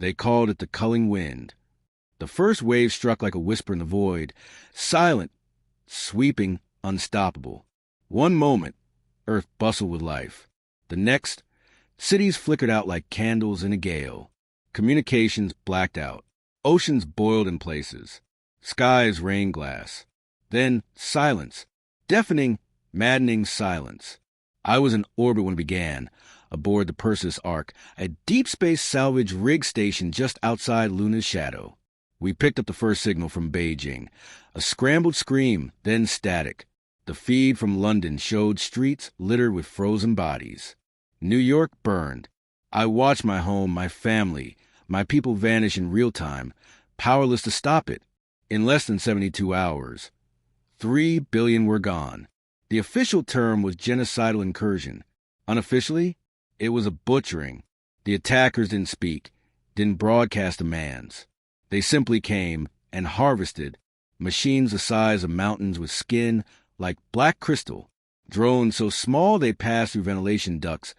They called it the culling wind. The first wave struck like a whisper in the void, silent, sweeping, unstoppable. One moment, Earth bustled with life. The next, cities flickered out like candles in a gale. Communications blacked out. Oceans boiled in places. Skies rained glass. Then silence. Deafening, maddening silence. I was in orbit when it began, aboard the Perseus Ark, a deep space salvage rig station just outside Luna's shadow. We picked up the first signal from Beijing. A scrambled scream, then static. The feed from London showed streets littered with frozen bodies. New York burned. I watched my home, my family, my people vanish in real time, powerless to stop it. In less than 72 hours, 3 billion were gone. The official term was genocidal incursion. Unofficially, it was a butchering. The attackers didn't speak, didn't broadcast demands. They simply came and harvested machines the size of mountains with skin like black crystal, drones so small they passed through ventilation ducts,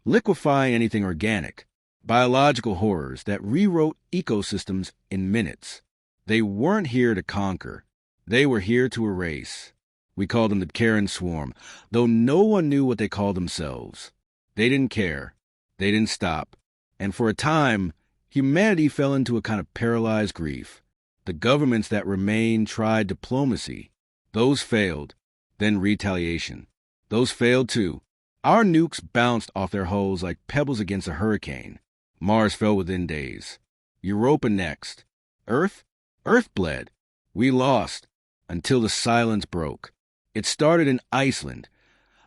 liquefying anything organic, biological horrors that rewrote ecosystems in minutes. They weren't here to conquer. They were here to erase. We called them the Karen Swarm, though no one knew what they called themselves. They didn't care. They didn't stop. And for a time, humanity fell into a kind of paralyzed grief. The governments that remained tried diplomacy. Those failed. Then retaliation. Those failed too. Our nukes bounced off their hulls like pebbles against a hurricane. Mars fell within days. Europa next. Earth bled. We lost until the silence broke. It started in Iceland,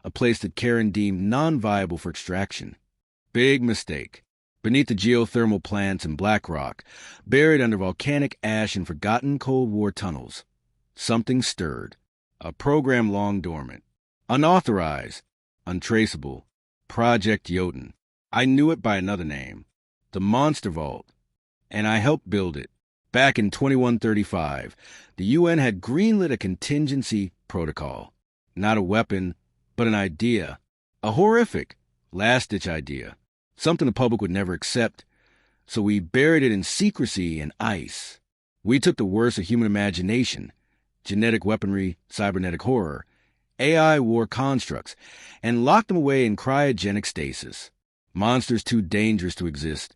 a place that Karen deemed non-viable for extraction. Big mistake. Beneath the geothermal plants and black rock, buried under volcanic ash and forgotten Cold War tunnels, something stirred. A program long dormant. Unauthorized. Untraceable. Project Jotun. I knew it by another name. The Monster Vault. And I helped build it. Back in 2135, the UN had greenlit a contingency protocol. Not a weapon, but an idea. A horrific, last-ditch idea. Something the public would never accept. So we buried it in secrecy and ice. We took the worst of human imagination, genetic weaponry, cybernetic horror, AI war constructs, and locked them away in cryogenic stasis. Monsters too dangerous to exist,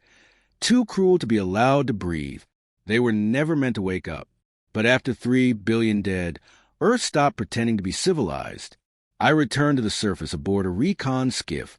too cruel to be allowed to breathe. They were never meant to wake up. But after 3 billion dead, Earth stopped pretending to be civilized. I returned to the surface aboard a recon skiff,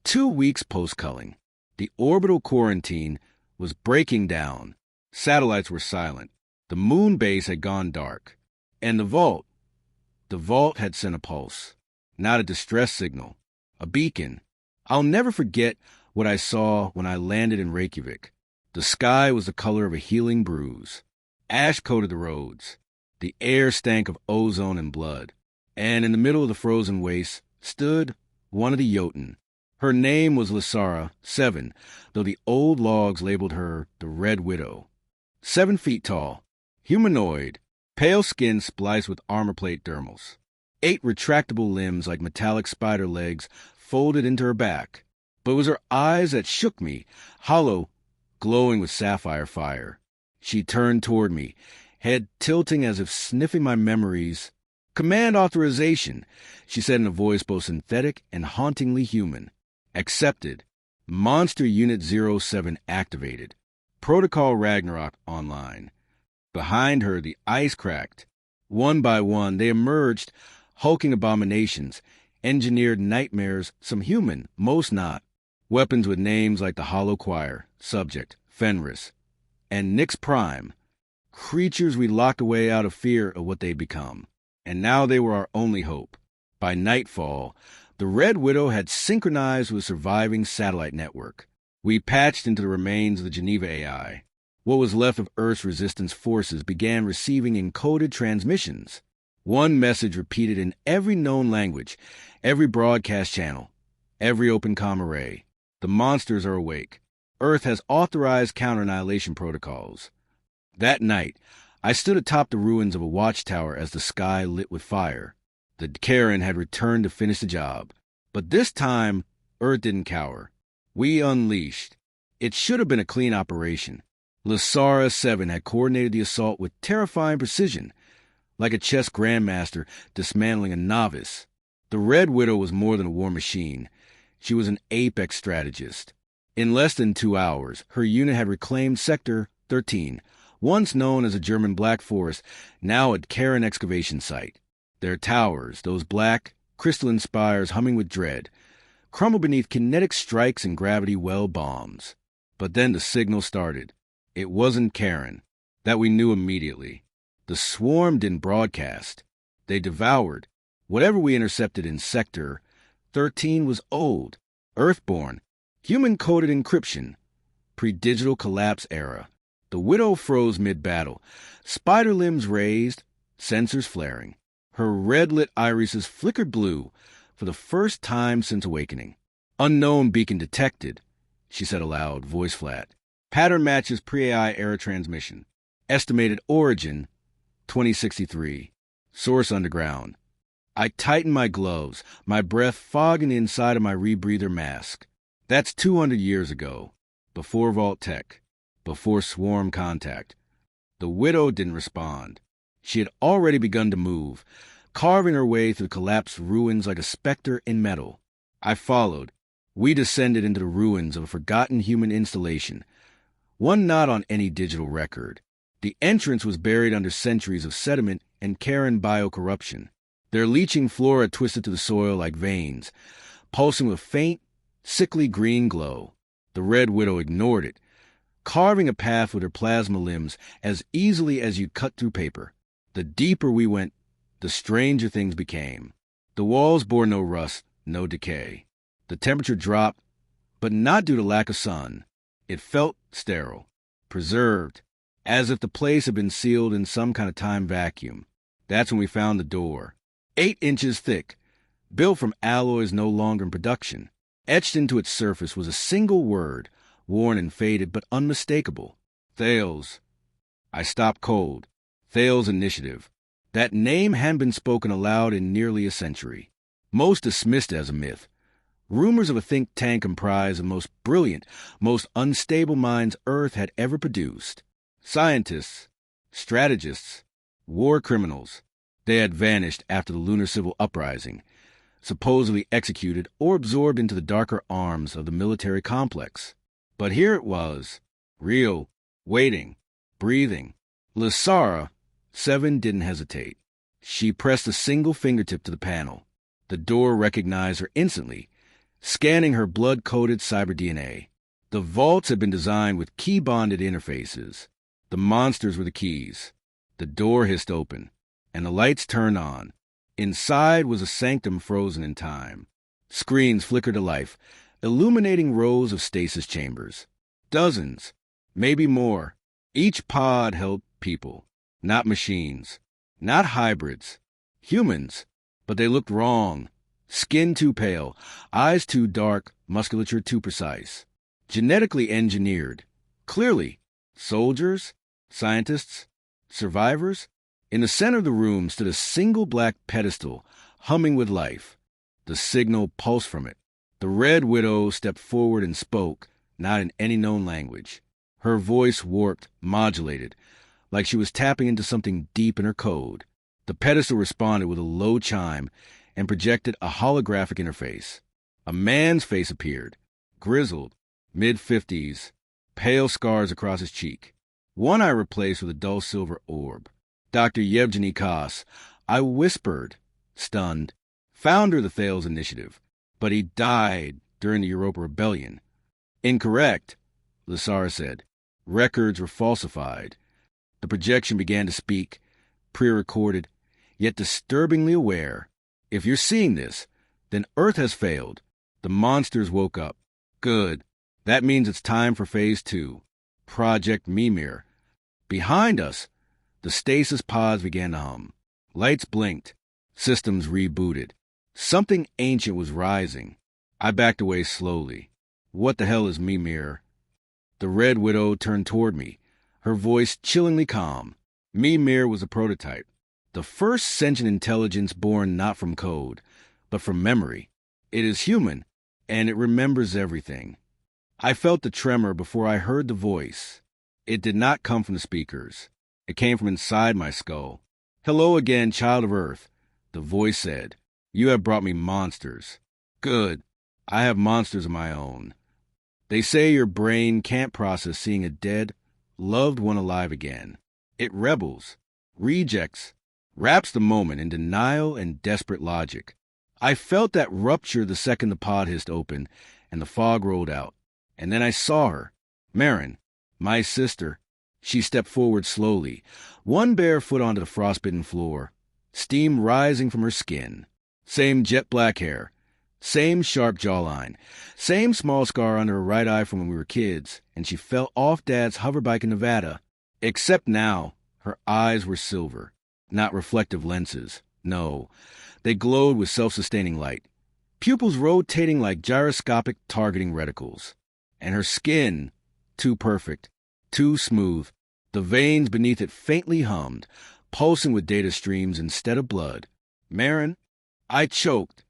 2 weeks post-culling. The orbital quarantine was breaking down. Satellites were silent. The moon base had gone dark. And the vault had sent a pulse. Not a distress signal. A beacon. I'll never forget what I saw when I landed in Reykjavik. The sky was the color of a healing bruise. Ash coated the roads. The air stank of ozone and blood. And in the middle of the frozen waste stood one of the Jotun. Her name was Lysara, 7, though the old logs labeled her the Red Widow. 7 feet tall, humanoid, pale skin spliced with armor plate dermals. 8 retractable limbs like metallic spider legs folded into her back. But it was her eyes that shook me, hollow, glowing with sapphire fire. She turned toward me, head tilting as if sniffing my memories. "Command authorization," she said in a voice both synthetic and hauntingly human. "Accepted. Monster Unit 07 activated. Protocol Ragnarok online." Behind her, the ice cracked. One by one, they emerged, hulking abominations, engineered nightmares, some human, most not. Weapons with names like the Hollow Choir, Subject, Fenris, and Nyx Prime. Creatures we locked away out of fear of what they'd become. And now they were our only hope. By nightfall, the Red Widow had synchronized with a surviving satellite network. We patched into the remains of the Geneva AI. What was left of Earth's resistance forces began receiving encoded transmissions. One message repeated in every known language, every broadcast channel, every open comm array. The monsters are awake. Earth has authorized counter-annihilation protocols. That night, I stood atop the ruins of a watchtower as the sky lit with fire. The Karen had returned to finish the job. But this time, Earth didn't cower. We unleashed. It should have been a clean operation. Lasara 7 had coordinated the assault with terrifying precision, like a chess grandmaster dismantling a novice. The Red Widow was more than a war machine. She was an apex strategist. In less than 2 hours, her unit had reclaimed Sector 13, once known as a German Black Forest, now a Karen excavation site. Their towers, those black, crystalline spires humming with dread, crumbled beneath kinetic strikes and gravity well bombs. But then the signal started. It wasn't Karen. That we knew immediately. The swarm didn't broadcast. They devoured. Whatever we intercepted in Sector 13 was old, earthborn, human-coded encryption, pre-digital collapse era. The Widow froze mid-battle, spider limbs raised, sensors flaring. Her red-lit irises flickered blue for the first time since awakening. Unknown beacon detected, she said aloud, voice flat. Pattern matches pre-AI era transmission. Estimated origin, 2063. Source underground. I tightened my gloves, my breath fogging the inside of my rebreather mask. That's 200 years ago, before Vault Tech, before swarm contact. The Widow didn't respond. She had already begun to move, carving her way through the collapsed ruins like a specter in metal. I followed. We descended into the ruins of a forgotten human installation, one not on any digital record. The entrance was buried under centuries of sediment and Karen biocorruption. Their leaching flora twisted to the soil like veins, pulsing with faint, sickly green glow. The Red Widow ignored it, carving a path with her plasma limbs as easily as you'd cut through paper. The deeper we went, the stranger things became. The walls bore no rust, no decay. The temperature dropped, but not due to lack of sun. It felt sterile, preserved, as if the place had been sealed in some kind of time vacuum. That's when we found the door. 8 inches thick, built from alloys no longer in production. Etched into its surface was a single word, worn and faded but unmistakable. Thales. I stopped cold. Thales Initiative. That name hadn't been spoken aloud in nearly a century. Most dismissed it as a myth. Rumors of a think tank comprised of the most brilliant, most unstable minds Earth had ever produced. Scientists, strategists, war criminals. They had vanished after the lunar civil uprising, supposedly executed or absorbed into the darker arms of the military complex. But here it was, real, waiting, breathing. Lasara 7 didn't hesitate. She pressed a single fingertip to the panel. The door recognized her instantly, scanning her blood-coated cyber DNA. The vaults had been designed with key-bonded interfaces. The monsters were the keys. The door hissed open, and the lights turned on. Inside was a sanctum frozen in time. Screens flickered to life, illuminating rows of stasis chambers. Dozens, maybe more. Each pod held people, not machines, not hybrids. Humans, but they looked wrong. Skin too pale, eyes too dark, musculature too precise. Genetically engineered. Clearly, soldiers, scientists, survivors. In the center of the room stood a single black pedestal, humming with life. The signal pulsed from it. The Red Widow stepped forward and spoke, not in any known language. Her voice warped, modulated, like she was tapping into something deep in her code. The pedestal responded with a low chime and projected a holographic interface. A man's face appeared, grizzled, mid-50s, pale scars across his cheek. One eye replaced with a dull silver orb. Dr. Yevgeny Kos, I whispered, stunned, founder of the Thales Initiative, but he died during the Europa Rebellion. Incorrect, Lasara said. Records were falsified. The projection began to speak, pre-recorded, yet disturbingly aware. If you're seeing this, then Earth has failed. The monsters woke up. Good. That means it's time for Phase 2. Project Mimir. Behind us, the stasis pods began to hum. Lights blinked. Systems rebooted. Something ancient was rising. I backed away slowly. What the hell is Mimir? The Red Widow turned toward me, her voice chillingly calm. Mimir was a prototype. The first sentient intelligence born not from code, but from memory. It is human, and it remembers everything. I felt the tremor before I heard the voice. It did not come from the speakers. It came from inside my skull. "Hello again, child of Earth," the voice said. "You have brought me monsters. Good. I have monsters of my own. They say your brain can't process seeing a dead, loved one alive again. It rebels, rejects, wraps the moment in denial and desperate logic. I felt that rupture the second the pod hissed open and the fog rolled out. And then I saw her, Marin, my sister. She stepped forward slowly, one bare foot onto the frostbitten floor, steam rising from her skin. Same jet black hair, same sharp jawline, same small scar under her right eye from when we were kids, and she fell off Dad's hoverbike in Nevada. Except now, her eyes were silver, not reflective lenses. No, they glowed with self-sustaining light, pupils rotating like gyroscopic targeting reticles. And her skin, too perfect, too smooth, the veins beneath it faintly hummed, pulsing with data streams instead of blood. Marin, I choked,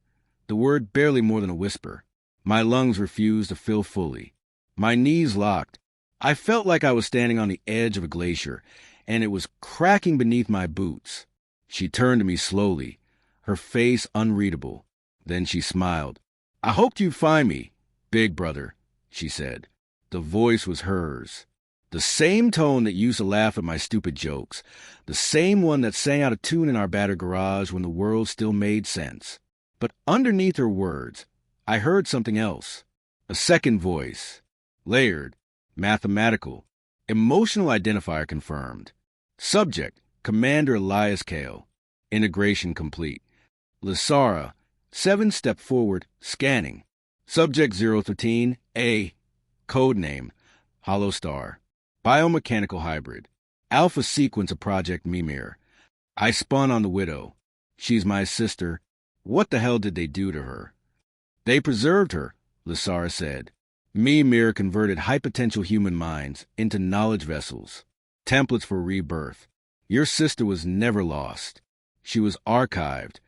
the word barely more than a whisper. My lungs refused to fill fully. My knees locked. I felt like I was standing on the edge of a glacier, and it was cracking beneath my boots. She turned to me slowly, her face unreadable. Then she smiled. "I hoped you'd find me, big brother," she said. The voice was hers. The same tone that used to laugh at my stupid jokes. The same one that sang out of tune in our battered garage when the world still made sense. But underneath her words, I heard something else. A second voice. Layered. Mathematical. Emotional identifier confirmed. Subject, Commander Elias Kael. Integration complete. Lysara, 7 step forward, scanning. Subject 013, A. Codename, Hollow Star. Biomechanical hybrid. Alpha sequence of Project Mimir. I spun on the widow. She's my sister. What the hell did they do to her? They preserved her, Lysara said. Mimir converted high-potential human minds into knowledge vessels, templates for rebirth. Your sister was never lost. She was archived.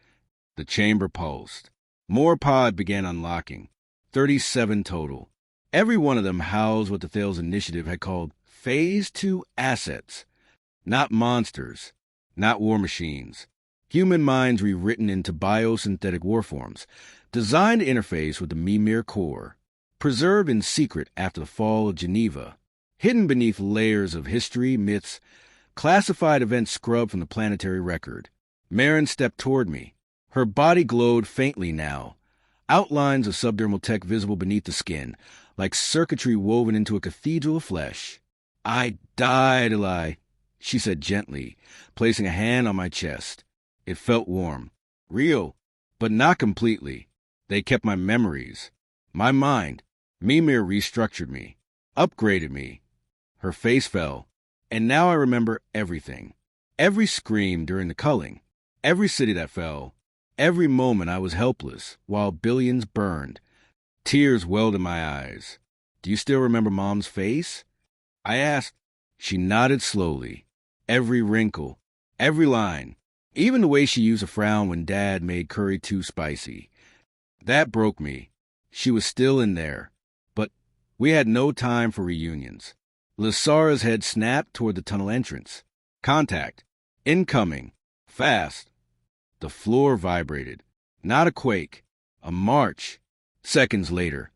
The chamber pulsed. More pod began unlocking. 37 total. Every one of them housed what the Thales Initiative had called Phase 2 assets. Not monsters, not war machines. Human minds rewritten into biosynthetic warforms, designed to interface with the Mimir core, preserved in secret after the fall of Geneva, hidden beneath layers of history, myths, classified events scrubbed from the planetary record. Marin stepped toward me. Her body glowed faintly now, outlines of subdermal tech visible beneath the skin, like circuitry woven into a cathedral of flesh. "I died, Eli," she said gently, placing a hand on my chest. It felt warm. Real, but not completely. They kept my memories. My mind. Mimir restructured me, upgraded me. Her face fell, and now I remember everything. Every scream during the culling, every city that fell, every moment I was helpless while billions burned. Tears welled in my eyes. "Do you still remember Mom's face?" I asked. She nodded slowly. Every wrinkle, every line, even the way she used a frown when Dad made curry too spicy. That broke me. She was still in there. But we had no time for reunions. Lysara's head snapped toward the tunnel entrance. Contact. Incoming. Fast. The floor vibrated. Not a quake. A march. Seconds later,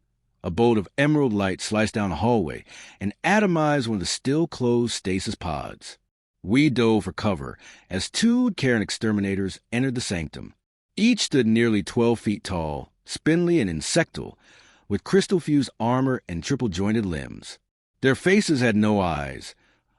a bolt of emerald light sliced down a hallway and atomized one of the still-closed stasis pods. We dove for cover as 2 Karen exterminators entered the sanctum. Each stood nearly 12 feet tall, spindly and insectal, with crystal-fused armor and triple-jointed limbs. Their faces had no eyes,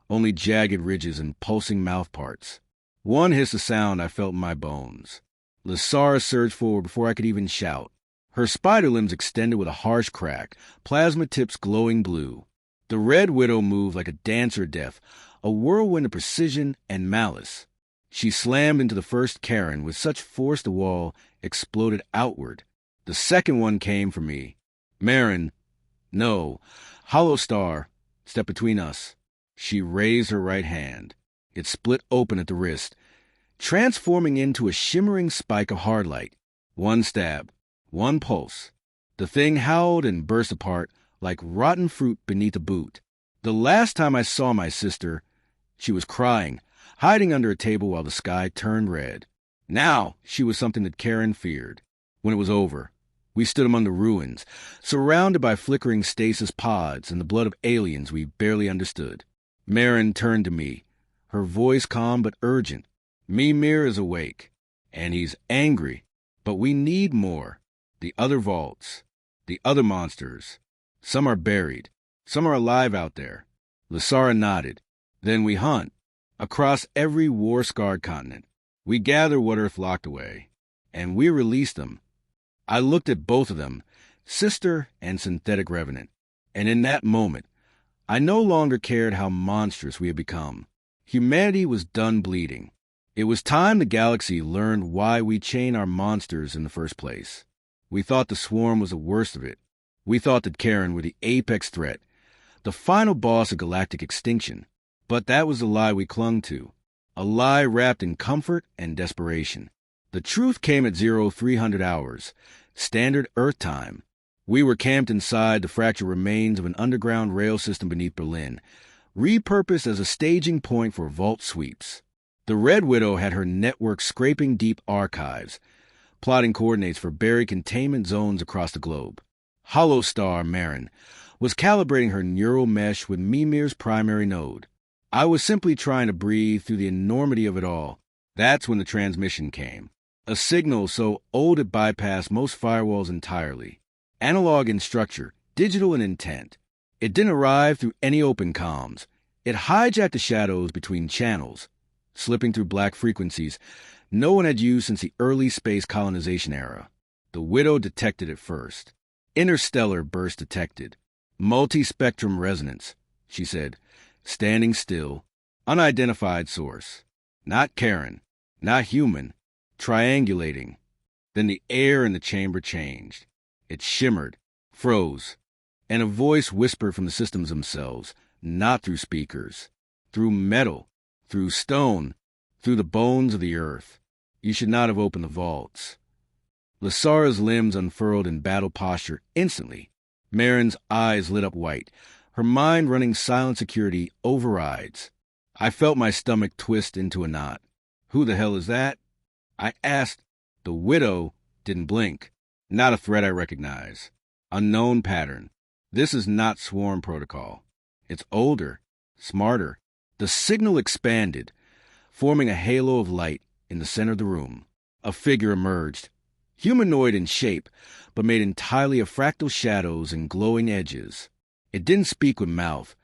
only jagged ridges and pulsing mouth parts. One hissed a sound I felt in my bones. Lysara surged forward before I could even shout. Her spider limbs extended with a harsh crack, plasma tips glowing blue. The Red Widow moved like a dancer of death, a whirlwind of precision and malice. She slammed into the first Karen with such force the wall exploded outward. The second one came for me. Marin, no, Hollow Star, step between us. She raised her right hand. It split open at the wrist, transforming into a shimmering spike of hardlight. One stab. One pulse. The thing howled and burst apart like rotten fruit beneath a boot. The last time I saw my sister, she was crying, hiding under a table while the sky turned red. Now she was something that Karen feared. When it was over, we stood among the ruins, surrounded by flickering stasis pods and the blood of aliens we barely understood. Marin turned to me, her voice calm but urgent. Mimir is awake, and he's angry, but we need more. The other vaults, the other monsters. Some are buried, some are alive out there. Lasara nodded. Then we hunt, across every war-scarred continent. We gather what Earth locked away, and we release them. I looked at both of them, sister and synthetic revenant, and in that moment, I no longer cared how monstrous we had become. Humanity was done bleeding. It was time the galaxy learned why we chain our monsters in the first place. We thought the swarm was the worst of it. We thought that Karen were the apex threat, the final boss of galactic extinction. But that was the lie we clung to, a lie wrapped in comfort and desperation. The truth came at 0300 hours, standard Earth time. We were camped inside the fractured remains of an underground rail system beneath Berlin, repurposed as a staging point for vault sweeps. The Red Widow had her network scraping deep archives, plotting coordinates for buried containment zones across the globe. Hollowstar Marin was calibrating her neural mesh with Mimir's primary node. I was simply trying to breathe through the enormity of it all. That's when the transmission came. A signal so old it bypassed most firewalls entirely. Analog in structure, digital in intent. It didn't arrive through any open comms. It hijacked the shadows between channels, slipping through black frequencies no one had used since the early space colonization era. The Widow detected it first. Interstellar burst detected. Multi-spectrum resonance, she said, standing still. Unidentified source. Not Karen. Not human. Triangulating. Then the air in the chamber changed. It shimmered, froze, and a voice whispered from the systems themselves, not through speakers, through metal, through stone, through the bones of the earth. You should not have opened the vaults. Lasara's limbs unfurled in battle posture instantly. Marin's eyes lit up white, her mind running silent security overrides. I felt my stomach twist into a knot. Who the hell is that? I asked. The Widow didn't blink. Not a threat I recognize. Unknown pattern. This is not swarm protocol. It's older, smarter. The signal expanded, forming a halo of light in the center of the room. A figure emerged, humanoid in shape, but made entirely of fractal shadows and glowing edges. It didn't speak with mouth,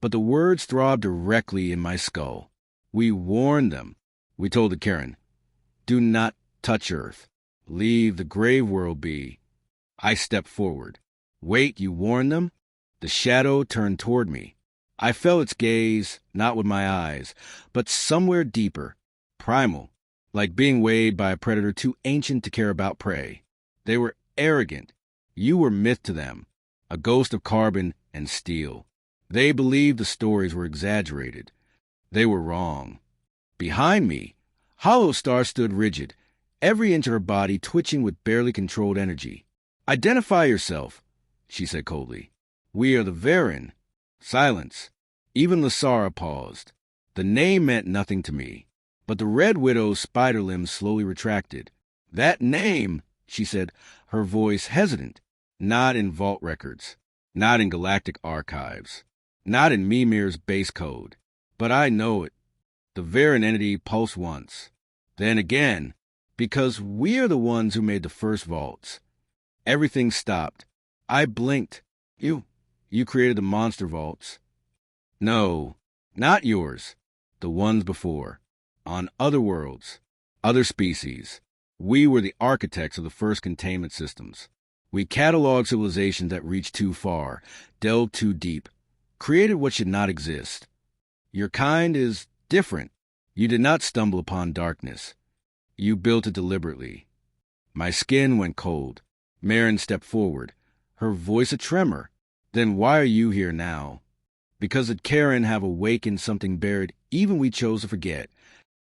but the words throbbed directly in my skull. We warned them. We told the Karen, do not touch Earth. Leave the grave world be. I stepped forward. Wait, you warned them? The shadow turned toward me. I felt its gaze, not with my eyes, but somewhere deeper, primal, like being weighed by a predator too ancient to care about prey. They were arrogant. You were myth to them, a ghost of carbon and steel. They believed the stories were exaggerated. They were wrong. Behind me, Hollowstar stood rigid, every inch of her body twitching with barely controlled energy. Identify yourself, she said coldly. We are the Varen. Silence. Even Lasara paused. The name meant nothing to me, but the Red Widow's spider limbs slowly retracted. That name, she said, her voice hesitant. Not in vault records. Not in galactic archives. Not in Mimir's base code. But I know it. The Varen entity pulsed once. Then again, because we are the ones who made the first vaults. Everything stopped. I blinked. You created the monster vaults. No, not yours. The ones before. On other worlds. Other species. We were the architects of the first containment systems. We cataloged civilizations that reached too far, delved too deep, created what should not exist. Your kind is different. You did not stumble upon darkness. You built it deliberately. My skin went cold. Marin stepped forward, her voice a tremor. Then why are you here now? Because the Karen have awakened something buried even we chose to forget.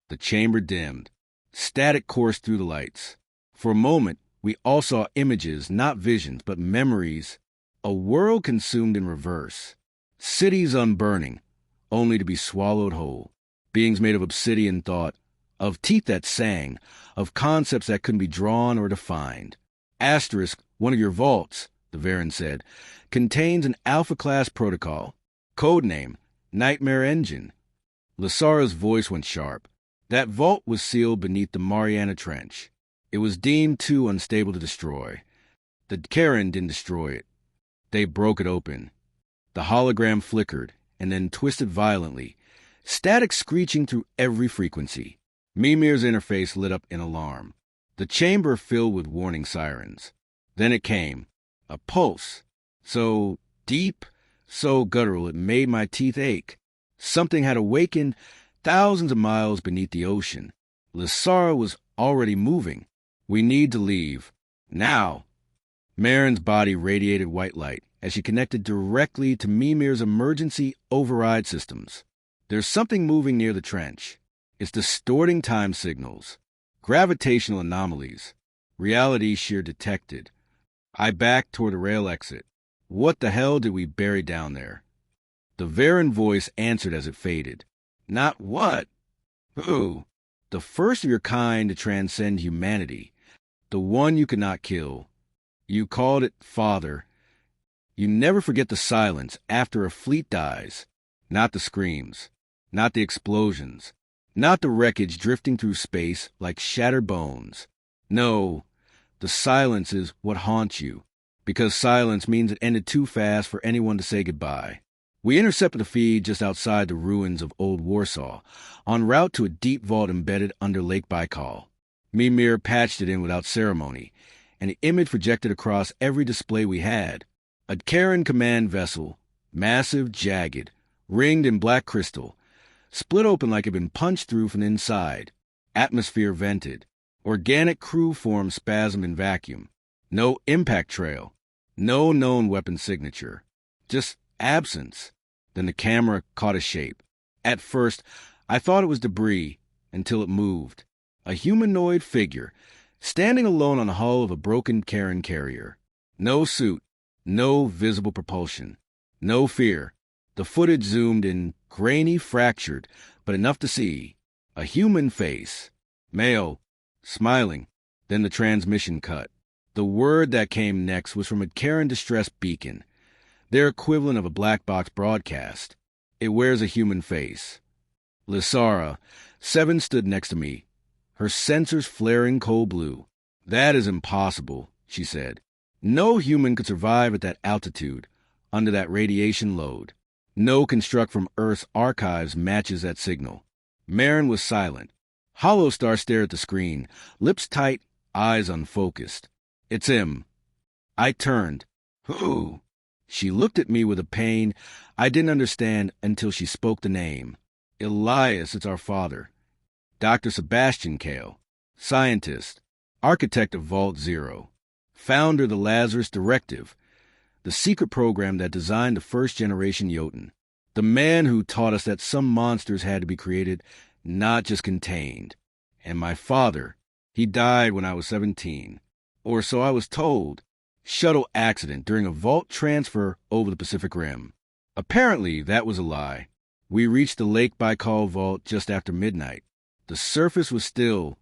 The chamber dimmed. Static coursed through the lights. For a moment, we all saw images, not visions, but memories. A world consumed in reverse. Cities unburning, only to be swallowed whole. Beings made of obsidian thought, of teeth that sang, of concepts that couldn't be drawn or defined. Asterisk, one of your vaults, the Varen said, contains an Alpha-class protocol. Codename, Nightmare Engine. Lysara's voice went sharp. That vault was sealed beneath the Mariana Trench. It was deemed too unstable to destroy. The Karen didn't destroy it. They broke it open. The hologram flickered and then twisted violently, static screeching through every frequency. Mimir's interface lit up in alarm. The chamber filled with warning sirens. Then it came. A pulse. So deep, so guttural it made my teeth ache. Something had awakened thousands of miles beneath the ocean. Lysara was already moving. We need to leave. Now. Marin's body radiated white light as she connected directly to Mimir's emergency override systems. There's something moving near the trench. It's distorting time signals. Gravitational anomalies. Reality shear detected. I backed toward the rail exit. What the hell did we bury down there? The Varen voice answered as it faded. Not what? Who? The first of your kind to transcend humanity. The one you could not kill. You called it Father. You never forget the silence after a fleet dies. Not the screams. Not the explosions. Not the wreckage drifting through space like shattered bones. No, the silence is what haunts you, because silence means it ended too fast for anyone to say goodbye. We intercepted a feed just outside the ruins of Old Warsaw, en route to a deep vault embedded under Lake Baikal. Mimir patched it in without ceremony, and the image projected across every display we had. A Karen command vessel, massive, jagged, ringed in black crystal, split open like it had been punched through from the inside. Atmosphere vented. Organic crew form spasm in vacuum. No impact trail. No known weapon signature. Just absence. Then the camera caught a shape. At first, I thought it was debris until it moved. A humanoid figure, standing alone on the hull of a broken Karen carrier. No suit. No visible propulsion. No fear. The footage zoomed in, grainy, fractured, but enough to see. A human face. Male. Smiling. Then the transmission cut. The word that came next was from a Karen distress beacon, their equivalent of a black box broadcast. It wears a human face. Lysara, 7, stood next to me, her sensors flaring cold blue. That is impossible, she said. No human could survive at that altitude, under that radiation load. No construct from Earth's archives matches that signal. Marin was silent. Hollowstar stared at the screen, lips tight, eyes unfocused. It's him. I turned. Who? She looked at me with a pain I didn't understand until she spoke the name. Elias, it's our father. Dr. Sebastian Kael. Scientist. Architect of Vault Zero. Founder of the Lazarus Directive. The secret program that designed the first-generation Jotun. The man who taught us that some monsters had to be created, not just contained. And my father, he died when I was 17. Or so I was told. Shuttle accident during a vault transfer over the Pacific Rim. Apparently, that was a lie. We reached the Lake Baikal vault just after midnight. The surface was still,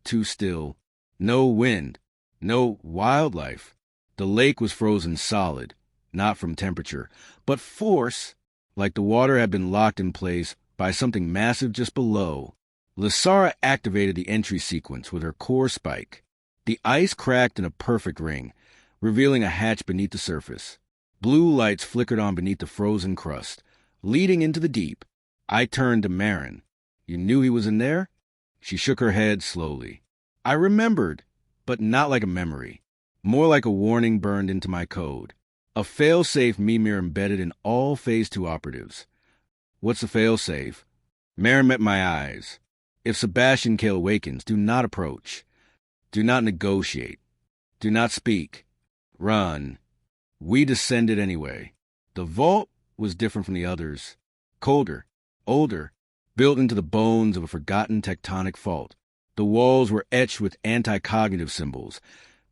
too still. No wind, no wildlife. The lake was frozen solid, not from temperature, but force, like the water had been locked in place by something massive just below. Lysara activated the entry sequence with her core spike. The ice cracked in a perfect ring, revealing a hatch beneath the surface. Blue lights flickered on beneath the frozen crust, leading into the deep. I turned to Marin. You knew he was in there? She shook her head slowly. I remembered, but not like a memory. More like a warning burned into my code. A fail-safe Mimir embedded in all Phase 2 operatives. What's a fail-safe? Marin met my eyes. If Sebastian Kael awakens, do not approach. Do not negotiate. Do not speak. Run. We descended anyway. The vault was different from the others. Colder. Older. Built into the bones of a forgotten tectonic fault. The walls were etched with anti-cognitive symbols,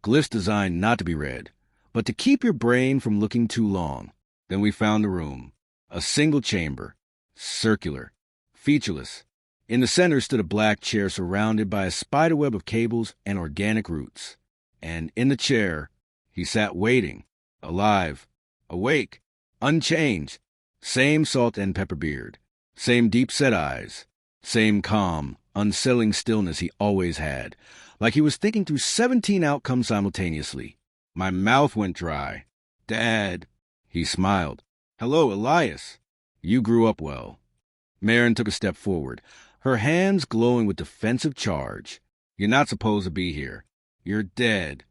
glyphs designed not to be read. but to keep your brain from looking too long. Then we found a room, a single chamber, circular, featureless. In the center stood a black chair surrounded by a spiderweb of cables and organic roots. And in the chair, he sat waiting, alive, awake, unchanged, same salt and pepper beard, same deep-set eyes, same calm, unsettling stillness he always had, like he was thinking through 17 outcomes simultaneously. My mouth went dry. "Dad," he smiled. "Hello, Elias. You grew up well." Marin took a step forward, her hands glowing with defensive charge. "You're not supposed to be here. You're dead."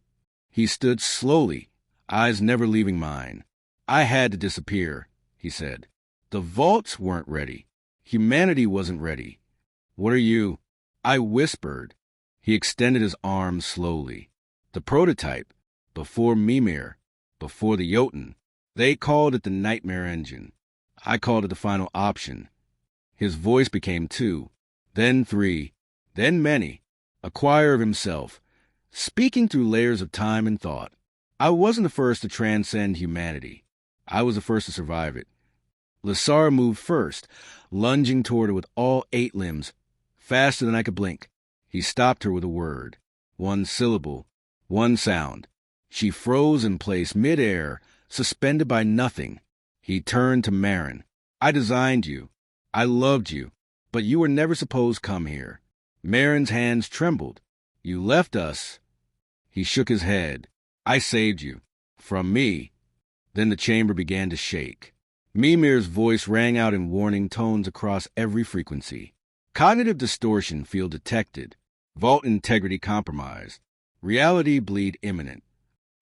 He stood slowly, eyes never leaving mine. "I had to disappear," he said. "The vaults weren't ready. Humanity wasn't ready. What are you?" I whispered. He extended his arms slowly. "The prototype, before Mimir, before the Jotun. They called it the nightmare engine. I called it the final option." His voice became 2, then 3, then many, a choir of himself, speaking through layers of time and thought. I wasn't the first to transcend humanity. I was the first to survive it. Lasara moved first, lunging toward her with all 8 limbs, faster than I could blink. He stopped her with a word, 1 syllable, 1 sound. She froze in place mid-air, suspended by nothing. He turned to Marin. "I designed you. I loved you, but you were never supposed to come here." Marin's hands trembled. "You left us." He shook his head. "I saved you. From me." Then the chamber began to shake. Mimir's voice rang out in warning tones across every frequency. Cognitive distortion field detected. Vault integrity compromised. Reality bleed imminent.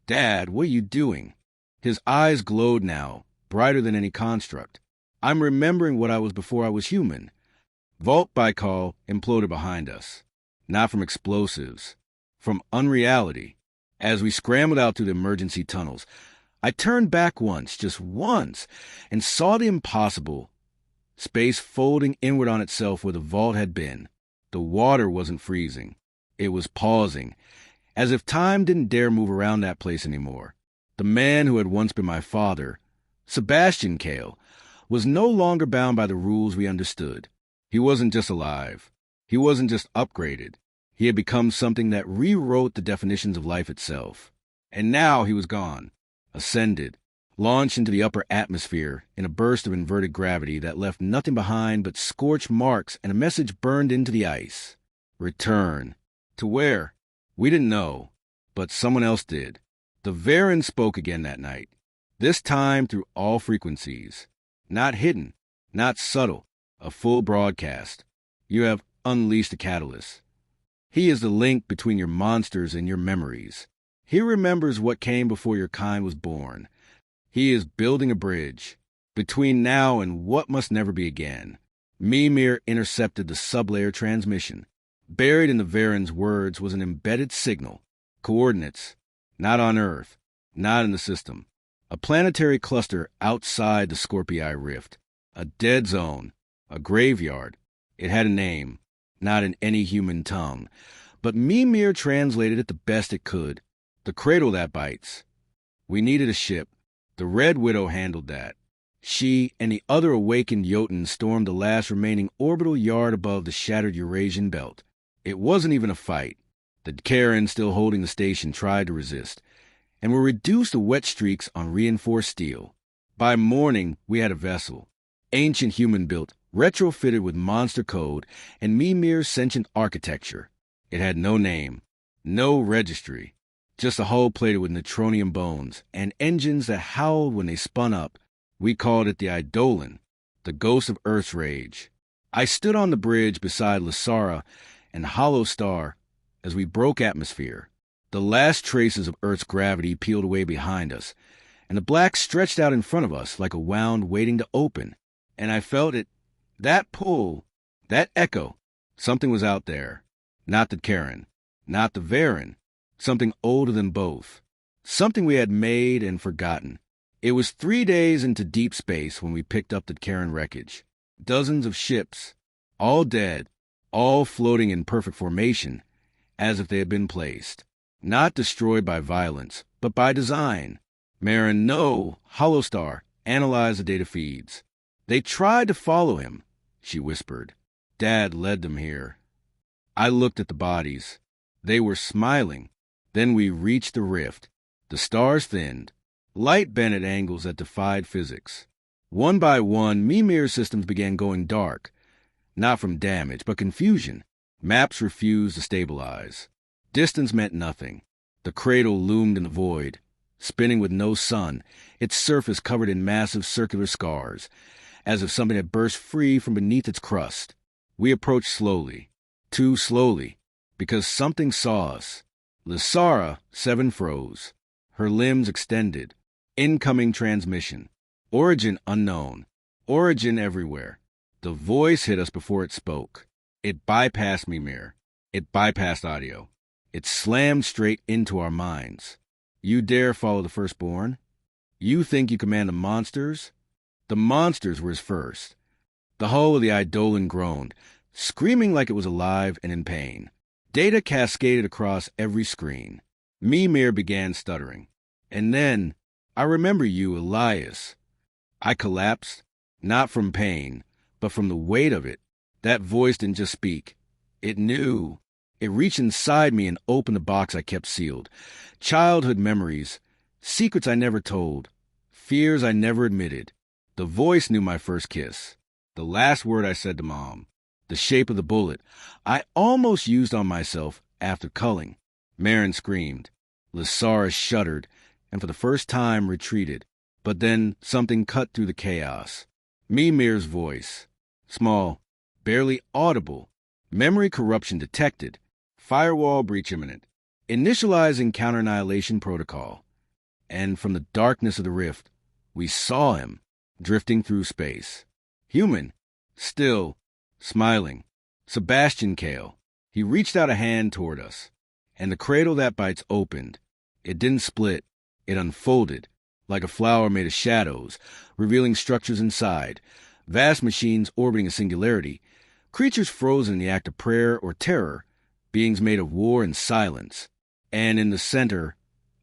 "Dad, what are you doing?" His eyes glowed now, brighter than any construct. "I'm remembering what I was before I was human." Vault Baikal imploded behind us. Not from explosives. From unreality. As we scrambled out through the emergency tunnels, I turned back once, just once, and saw the impossible. Space folding inward on itself where the vault had been. The water wasn't freezing. It was pausing, as if time didn't dare move around that place anymore. The man who had once been my father, Sebastian Kael, was no longer bound by the rules we understood. He wasn't just alive. He wasn't just upgraded. He had become something that rewrote the definitions of life itself. And now he was gone, ascended, launched into the upper atmosphere in a burst of inverted gravity that left nothing behind but scorched marks and a message burned into the ice. Return. To where? We didn't know, but someone else did. The Varen spoke again that night, this time through all frequencies. Not hidden, not subtle, a full broadcast. "You have unleashed a catalyst. He is the link between your monsters and your memories. He remembers what came before your kind was born. He is building a bridge between now and what must never be again." Mimir intercepted the sublayer transmission. Buried in the Varen's words was an embedded signal, coordinates, not on Earth, not in the system. A planetary cluster outside the Scorpii Rift, a dead zone, a graveyard. It had a name, not in any human tongue, but Mimir translated it the best it could. The cradle that bites. We needed a ship. The Red Widow handled that. She and the other awakened Jotun stormed the last remaining orbital yard above the shattered Eurasian belt. It wasn't even a fight. The Karen still holding the station tried to resist, and were reduced to wet streaks on reinforced steel. By morning, we had a vessel. Ancient human-built, retrofitted with monster code and Mimir's sentient architecture. It had no name, no registry, just a hull plated with neutronium bones and engines that howled when they spun up. We called it the Eidolon, the ghost of Earth's rage. I stood on the bridge beside Lasara and Hollow Star as we broke atmosphere. The last traces of Earth's gravity peeled away behind us, and the black stretched out in front of us like a wound waiting to open. And I felt it, that pull, that echo. Something was out there. Not the Karen, not the Varen, something older than both. Something we had made and forgotten. It was 3 days into deep space when we picked up the Karen wreckage. Dozens of ships, all dead, all floating in perfect formation, as if they had been placed. Not destroyed by violence, but by design. Marin, no. Hollowstar, analyze the data feeds. They tried to follow him, she whispered. Dad led them here. I looked at the bodies. They were smiling. Then we reached the rift. The stars thinned. Light bent at angles that defied physics. One by one, Mimir's systems began going dark. Not from damage, but confusion. Maps refused to stabilize. Distance meant nothing. The cradle loomed in the void, spinning with no sun, its surface covered in massive circular scars, as if something had burst free from beneath its crust. We approached slowly, too slowly, because something saw us. Lysara, 7, froze. Her limbs extended. Incoming transmission. Origin unknown. Origin everywhere. The voice hit us before it spoke. It bypassed Mimir. It bypassed audio. It slammed straight into our minds. You dare follow the firstborn? You think you command the monsters? The monsters were his first. The hull of the Eidolon groaned, screaming like it was alive and in pain. Data cascaded across every screen. Mimir began stuttering. And then, I remember you, Elias. I collapsed, not from pain, but from the weight of it. That voice didn't just speak. It knew. It reached inside me and opened the box I kept sealed. Childhood memories, secrets I never told, fears I never admitted. The voice knew my first kiss, the last word I said to Mom, the shape of the bullet I almost used on myself after culling. Marin screamed. Lysara shuddered and for the first time retreated. But then something cut through the chaos. Mimir's voice. Small, barely audible. Memory corruption detected. Firewall breach imminent. Initializing counter-annihilation protocol. And from the darkness of the rift, we saw him, drifting through space. Human, still, smiling. Sebastian Kael. He reached out a hand toward us, and the cradle that bites opened. It didn't split. It unfolded, like a flower made of shadows, revealing structures inside, vast machines orbiting a singularity, creatures frozen in the act of prayer or terror, beings made of war and silence, and in the center,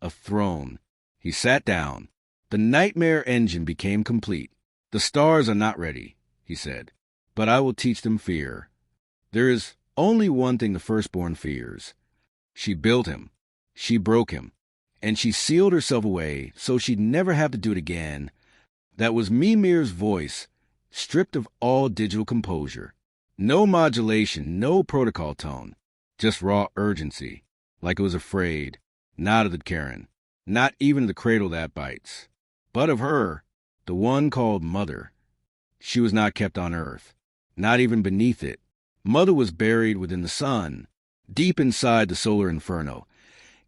a throne. He sat down. The nightmare engine became complete. The stars are not ready, he said, but I will teach them fear. There is only one thing the firstborn fears. She built him. She broke him. And she sealed herself away so she'd never have to do it again. That was Mimir's voice, stripped of all digital composure. No modulation, no protocol tone. Just raw urgency, like it was afraid. Not of the Karen, not even the cradle that bites. But of her, the one called Mother. She was not kept on Earth, not even beneath it. Mother was buried within the sun, deep inside the solar inferno,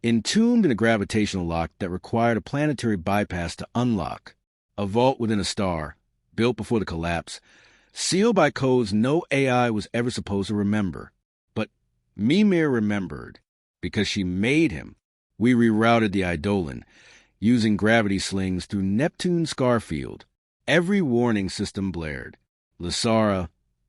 entombed in a gravitational lock that required a planetary bypass to unlock. A vault within a star, built before the collapse, sealed by codes no AI was ever supposed to remember. But Mimir remembered, because she made him. We rerouted the Eidolon, using gravity slings through Neptune's scar field. Every warning system blared. Lysara,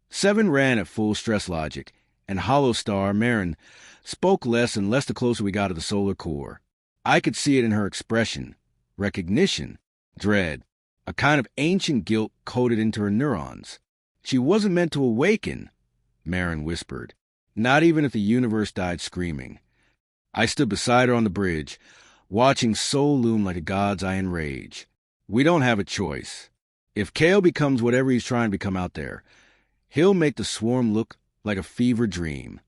7 ran at full stress logic, and Hollowstar, Marin, spoke less and less the closer we got to the solar core. I could see it in her expression. Recognition. Dread. A kind of ancient guilt coded into her neurons. She wasn't meant to awaken, Marin whispered. Not even if the universe died screaming. I stood beside her on the bridge, watching soul loom like a god's eye in rage. We don't have a choice. If Kael becomes whatever he's trying to become out there, he'll make the swarm look like a fever dream.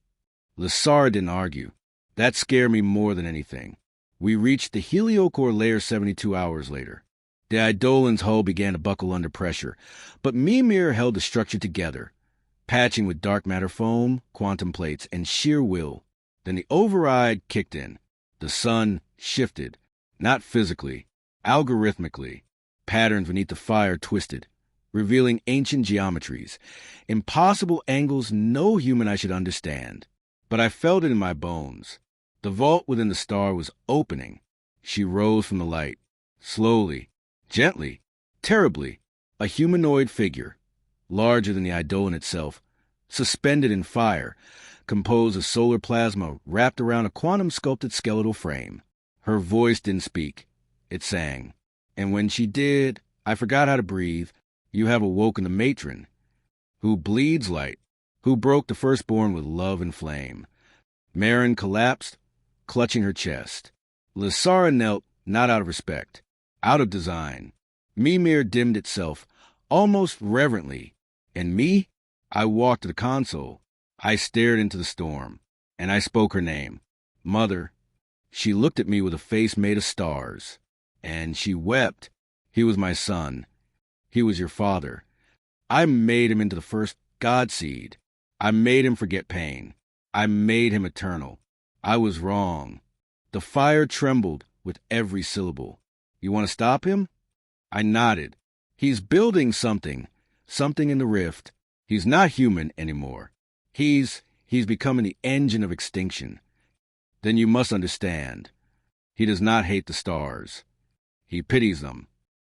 Lysara didn't argue. That scared me more than anything. We reached the heliocore layer 72 hours later. The Eidolon's hull began to buckle under pressure, but Mimir held the structure together, patching with dark matter foam, quantum plates, and sheer will. Then the override kicked in. The sun shifted, not physically, algorithmically. Patterns beneath the fire twisted, revealing ancient geometries, impossible angles no human eye should understand. But I felt it in my bones. The vault within the star was opening. She rose from the light, slowly, gently, terribly, a humanoid figure, larger than the Eidolon itself, suspended in fire, composed of solar plasma wrapped around a quantum-sculpted skeletal frame. Her voice didn't speak. It sang. And when she did, I forgot how to breathe. You have awoken the matron, who bleeds light, who broke the firstborn with love and flame. Marin collapsed, clutching her chest. Lysara knelt, not out of respect, out of design. Mimir dimmed itself, almost reverently. And me? I walked to the console. I stared into the storm, and I spoke her name. Mother. She looked at me with a face made of stars, and she wept. He was my son. He was your father. I made him into the first God seed. I made him forget pain. I made him eternal. I was wrong. The fire trembled with every syllable. You want to stop him? I nodded. He's building something in the rift. He's not human anymore. He's becoming the engine of extinction. Then you must understand. He does not hate the stars. He pities them.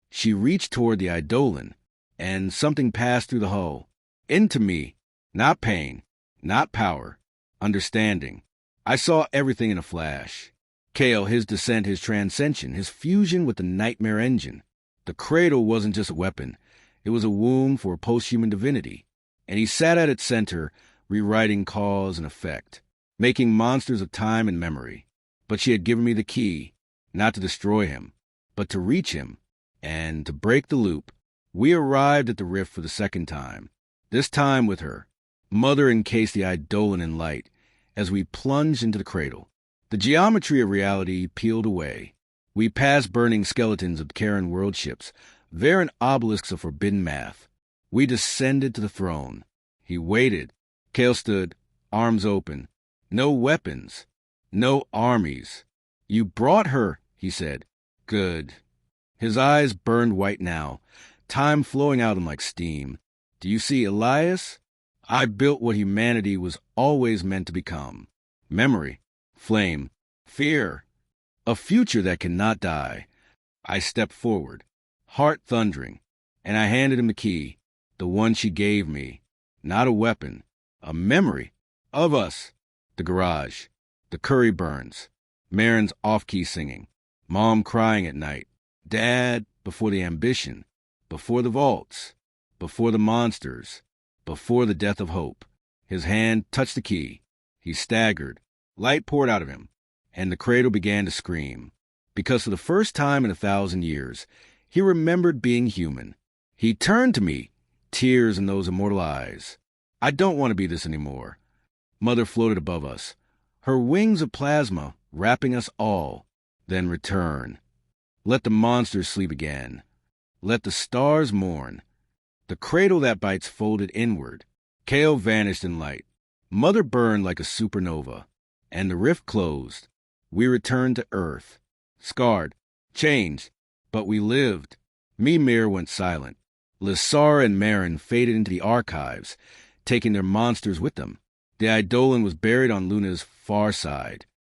She reached toward the Eidolon, and something passed through the hull. Into me. Not pain. Not power. Understanding. I saw everything in a flash. Kael, his descent, his transcension, his fusion with the nightmare engine. The cradle wasn't just a weapon. It was a womb for a post-human divinity. And he sat at its center, rewriting cause and effect, making monsters of time and memory. But she had given me the key, not to destroy him, but to reach him. And to break the loop, we arrived at the rift for the second time. This time with her. Mother encased the Eidolon in light as we plunged into the cradle. The geometry of reality peeled away. We passed burning skeletons of Karen world ships, barren obelisks of forbidden math. We descended to the throne. He waited. Kael stood, arms open. No weapons. No armies. You brought her, he said. Good. His eyes burned white now, time flowing out of him like steam. Do you see, Elias? I built what humanity was always meant to become. Memory. Flame. Fear. A future that cannot die. I stepped forward, heart thundering, and I handed him the key, the one she gave me. Not a weapon, a memory of us. The garage, the curry burns, Marin's off-key singing, Mom crying at night, Dad before the ambition, before the vaults, before the monsters, before the death of hope. His hand touched the key. He staggered. Light poured out of him, and the cradle began to scream. Because for the first time in 1,000 years, he remembered being human. He turned to me, tears in those immortal eyes. I don't want to be this anymore. Mother floated above us, her wings of plasma wrapping us all. Then return. Let the monsters sleep again. Let the stars mourn. The cradle that bites folded inward. Kael vanished in light. Mother burned like a supernova. And the rift closed. We returned to Earth. Scarred. Changed. But we lived. Mimir went silent. Lysara and Marin faded into the archives, taking their monsters with them. The Eidolon was buried on Luna's far side.